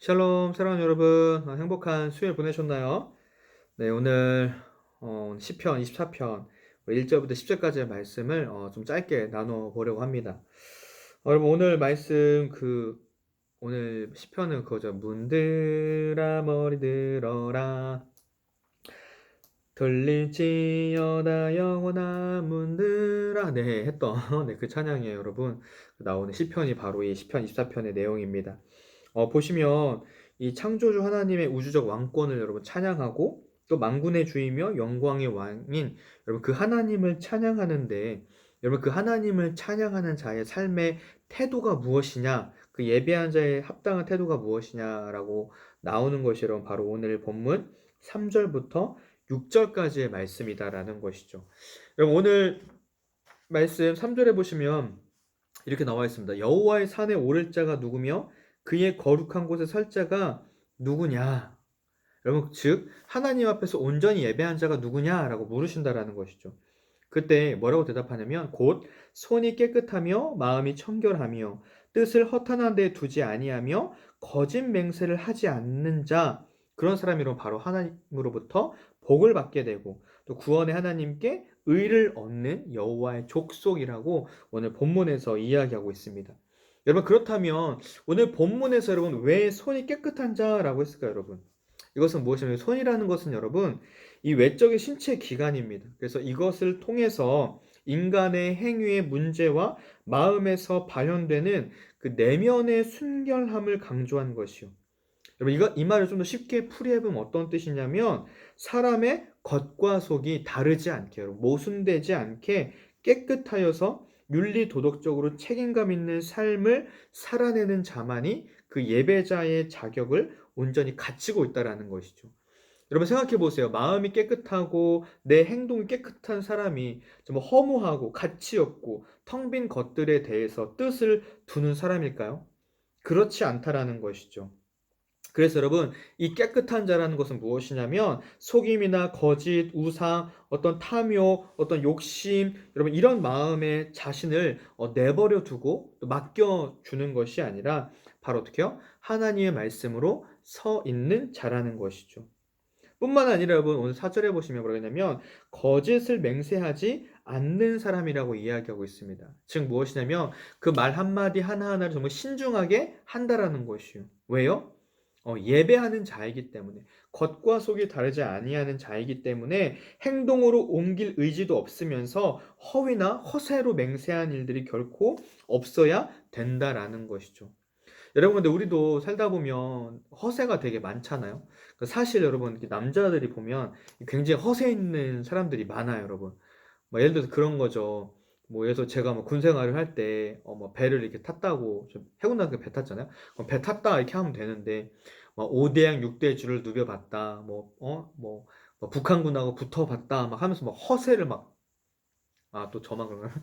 샬롬, 사랑하는 여러분, 행복한 수요일 보내셨나요? 네, 오늘 시편 24편 1절부터 10절까지의 말씀을 좀 짧게 나눠 보려고 합니다. 여러분 오늘 말씀 오늘 시편은 그거죠. 문들아 머리 들어라 들릴지어다 영원한 문들아 네 했던 네, 그 찬양이에요, 여러분. 나오는 시편이 바로 이 시편 24편의 내용입니다. 보시면 이 창조주 하나님의 우주적 왕권을 여러분 찬양하고 또 만군의 주이며 영광의 왕인 여러분 그 하나님을 찬양하는데 여러분 그 하나님을 찬양하는 자의 삶의 태도가 무엇이냐, 그 예배한 자의 합당한 태도가 무엇이냐라고 나오는 것이 여러분 바로 오늘 본문 3절부터 6절까지의 말씀이다라는 것이죠. 여러분 오늘 말씀 3절에 보시면 이렇게 나와 있습니다. 여호와의 산에 오를 자가 누구며 그의 거룩한 곳에 설 자가 누구냐? 여러분 즉 하나님 앞에서 온전히 예배한 자가 누구냐라고 물으신다라는 것이죠. 그때 뭐라고 대답하냐면 곧 손이 깨끗하며 마음이 청결하며 뜻을 허탄한 데 두지 아니하며 거짓 맹세를 하지 않는 자, 그런 사람이로 바로 하나님으로부터 복을 받게 되고 또 구원의 하나님께 의를 얻는 여호와의 족속이라고 오늘 본문에서 이야기하고 있습니다. 여러분 그렇다면 오늘 본문에서 여러분 왜 손이 깨끗한 자라고 했을까요, 여러분? 이것은 무엇이냐면 손이라는 것은 여러분 이 외적인 신체 기관입니다. 그래서 이것을 통해서 인간의 행위의 문제와 마음에서 발현되는 그 내면의 순결함을 강조한 것이요. 여러분 이 말을 좀 더 쉽게 풀이해보면 어떤 뜻이냐면 사람의 겉과 속이 다르지 않게, 여러분, 모순되지 않게 깨끗하여서 윤리 도덕적으로 책임감 있는 삶을 살아내는 자만이 그 예배자의 자격을 온전히 갖추고 있다라는 것이죠. 여러분 생각해 보세요. 마음이 깨끗하고 내 행동이 깨끗한 사람이 좀 허무하고 가치 없고 텅 빈 것들에 대해서 뜻을 두는 사람일까요? 그렇지 않다라는 것이죠. 그래서 여러분 이 깨끗한 자라는 것은 무엇이냐면 속임이나 거짓, 우상, 어떤 탐욕, 어떤 욕심, 여러분 이런 마음의 자신을 내버려 두고 맡겨 주는 것이 아니라 바로 어떻게요? 하나님의 말씀으로 서 있는 자라는 것이죠. 뿐만 아니라 여러분 오늘 4절에 보시면 뭐라고 했냐면 거짓을 맹세하지 않는 사람이라고 이야기하고 있습니다. 즉 무엇이냐면 그 말 한마디 하나하나를 정말 신중하게 한다라는 것이요. 왜요? 예배하는 자이기 때문에, 겉과 속이 다르지 아니하는 자이기 때문에 행동으로 옮길 의지도 없으면서 허위나 허세로 맹세한 일들이 결코 없어야 된다라는 것이죠. 여러분 근데 우리도 살다 보면 허세가 되게 많잖아요. 사실 여러분 남자들이 보면 굉장히 허세 있는 사람들이 많아요, 여러분. 뭐 예를 들어서 그런 거죠. 뭐 예를 들어서 제가 뭐 군 생활을 할 때 뭐 배를 이렇게 탔다고, 해군단계 배 탔잖아요. 배 탔다 이렇게 하면 되는데 뭐 5대양 6대주를 누벼봤다. 뭐 북한군하고 붙어봤다 막 하면서 막 허세를 막, 또 저만 그런가요?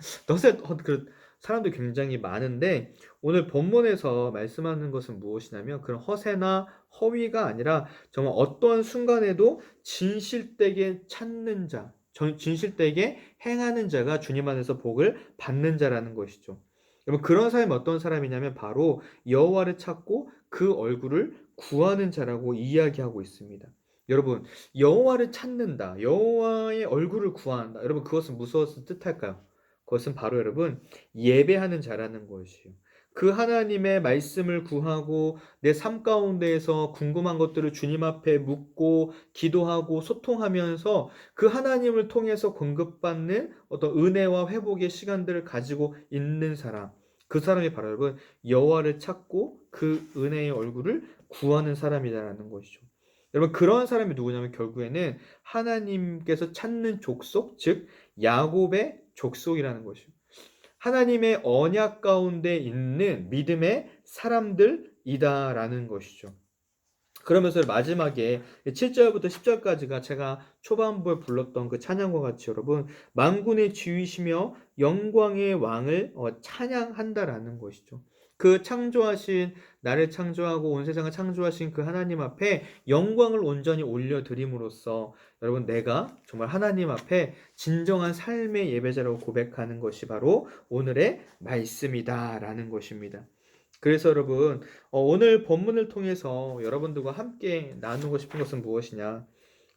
그 사람들이 굉장히 많은데 오늘 본문에서 말씀하는 것은 무엇이냐면 그런 허세나 허위가 아니라 정말 어떠한 순간에도 진실되게 찾는 자, 진실되게 행하는 자가 주님 안에서 복을 받는 자라는 것이죠. 여러분 그런 사람이 어떤 사람이냐면 바로 여호와를 찾고 그 얼굴을 구하는 자라고 이야기하고 있습니다. 여러분 여호와를 찾는다, 여호와의 얼굴을 구한다. 여러분 그것은 무엇을 뜻할까요? 그것은 바로 여러분 예배하는 자라는 것이요. 그 하나님의 말씀을 구하고 내 삶 가운데에서 궁금한 것들을 주님 앞에 묻고 기도하고 소통하면서 그 하나님을 통해서 공급받는 어떤 은혜와 회복의 시간들을 가지고 있는 사람. 그 사람이 바로 여러분 여호와를 찾고 그 은혜의 얼굴을 구하는 사람이라는 것이죠. 여러분 그런 사람이 누구냐면 결국에는 하나님께서 찾는 족속, 즉 야곱의 족속이라는 것이죠. 하나님의 언약 가운데 있는 믿음의 사람들이다라는 것이죠. 그러면서 마지막에 7절부터 10절까지가 제가 초반부에 불렀던 그 찬양과 같이 여러분 만군의 주이시며 영광의 왕을 찬양한다라는 것이죠. 그 창조하신, 나를 창조하고 온 세상을 창조하신 그 하나님 앞에 영광을 온전히 올려드림으로써 여러분 내가 정말 하나님 앞에 진정한 삶의 예배자라고 고백하는 것이 바로 오늘의 말씀이다라는 것입니다. 그래서 여러분, 오늘 본문을 통해서 여러분들과 함께 나누고 싶은 것은 무엇이냐?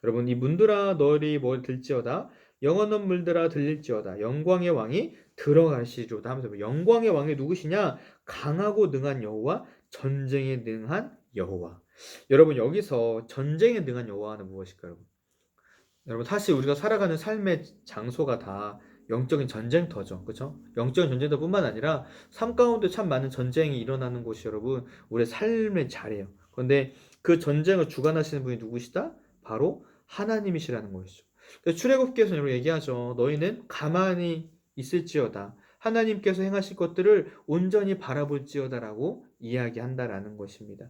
여러분, 이 문들아 너희 뭘 들지어다 영원한 물들아 들릴지어다 영광의 왕이 들어가시리로다 하면서 영광의 왕이 누구시냐? 강하고 능한 여호와, 전쟁에 능한 여호와. 여러분, 여기서 전쟁에 능한 여호와는 무엇일까요? 여러분, 사실 우리가 살아가는 삶의 장소가 다 영적인 전쟁터죠. 그렇죠? 영적인 전쟁터뿐만 아니라 삶 가운데 참 많은 전쟁이 일어나는 곳이 여러분 우리의 삶의 자리예요. 그런데 그 전쟁을 주관하시는 분이 누구시다? 바로 하나님이시라는 것이죠. 그래서 출애굽기에서 여러분 얘기하죠. 너희는 가만히 있을지어다. 하나님께서 행하실 것들을 온전히 바라볼지어다라고 이야기한다라는 것입니다.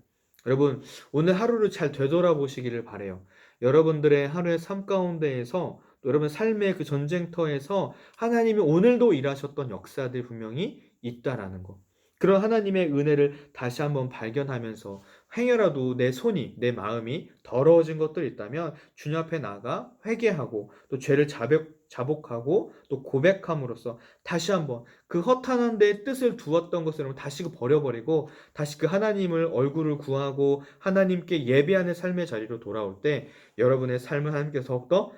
여러분, 오늘 하루를 잘 되돌아보시기를 바라요. 여러분들의 하루의 삶 가운데에서 또 여러분 삶의 그 전쟁터에서 하나님이 오늘도 일하셨던 역사들이 분명히 있다라는 거. 그런 하나님의 은혜를 다시 한번 발견하면서 행여라도 내 손이 내 마음이 더러워진 것들이 있다면 주님 앞에 나가 회개하고 또 죄를 자복하고 또 고백함으로써 다시 한번 그 허탄한 데 뜻을 두었던 것을 다시 버려버리고 다시 그 하나님을 얼굴을 구하고 하나님께 예배하는 삶의 자리로 돌아올 때 여러분의 삶을 하나님께서 더욱더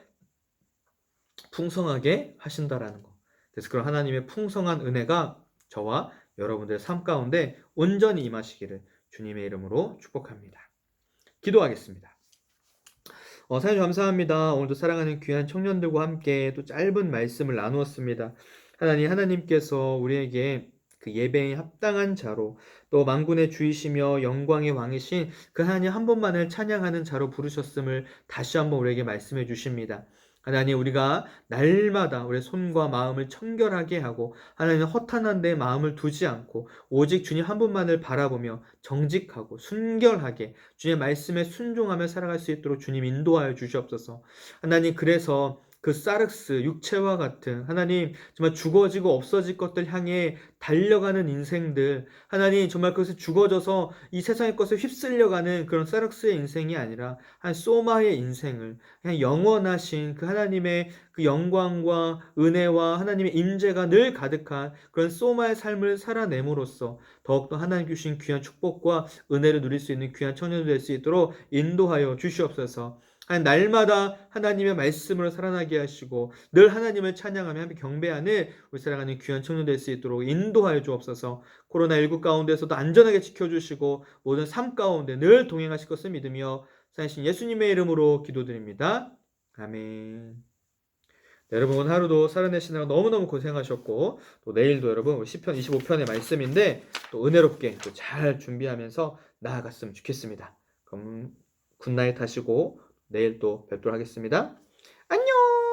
풍성하게 하신다라는 거. 그래서 그런 하나님의 풍성한 은혜가 저와 여러분들의 삶 가운데 온전히 임하시기를 주님의 이름으로 축복합니다. 기도하겠습니다. 사장님 감사합니다. 오늘도 사랑하는 귀한 청년들과 함께 또 짧은 말씀을 나누었습니다. 하나님께서 우리에게 그 예배에 합당한 자로 또 만군의 주이시며 영광의 왕이신 그 하나님 한 분만을 찬양하는 자로 부르셨음을 다시 한번 우리에게 말씀해 주십니다. 하나님, 우리가 날마다 우리의 손과 마음을 청결하게 하고 하나님 허탄한 데 마음을 두지 않고 오직 주님 한 분만을 바라보며 정직하고 순결하게 주님의 말씀에 순종하며 살아갈 수 있도록 주님 인도하여 주시옵소서. 하나님, 그래서 그 사륵스 육체와 같은 하나님 정말 죽어지고 없어질 것들 향해 달려가는 인생들, 하나님 정말 그것을 죽어져서 이 세상의 것을 휩쓸려가는 그런 사륵스의 인생이 아니라 한 소마의 인생을 그냥 영원하신 그 하나님의 그 영광과 은혜와 하나님의 임재가 늘 가득한 그런 소마의 삶을 살아냄으로써 더욱더 하나님 주신 귀한 축복과 은혜를 누릴 수 있는 귀한 청년들 될 수 있도록 인도하여 주시옵소서. 날마다 하나님의 말씀으로 살아나게 하시고 늘 하나님을 찬양하며 함께 경배하는 우리 사랑하는 귀한 청년 될 수 있도록 인도하여 주옵소서. 코로나19 가운데서도 안전하게 지켜주시고 모든 삶 가운데 늘 동행하실 것을 믿으며 사신 예수님의 이름으로 기도드립니다. 아멘. 네, 여러분 오늘 하루도 살아내시느라 너무너무 고생하셨고 또 내일도 여러분 시편 25편의 말씀인데 또 은혜롭게 또 잘 준비하면서 나아갔으면 좋겠습니다. 그럼 굿나잇 하시고 내일 또 뵙도록 하겠습니다. 안녕!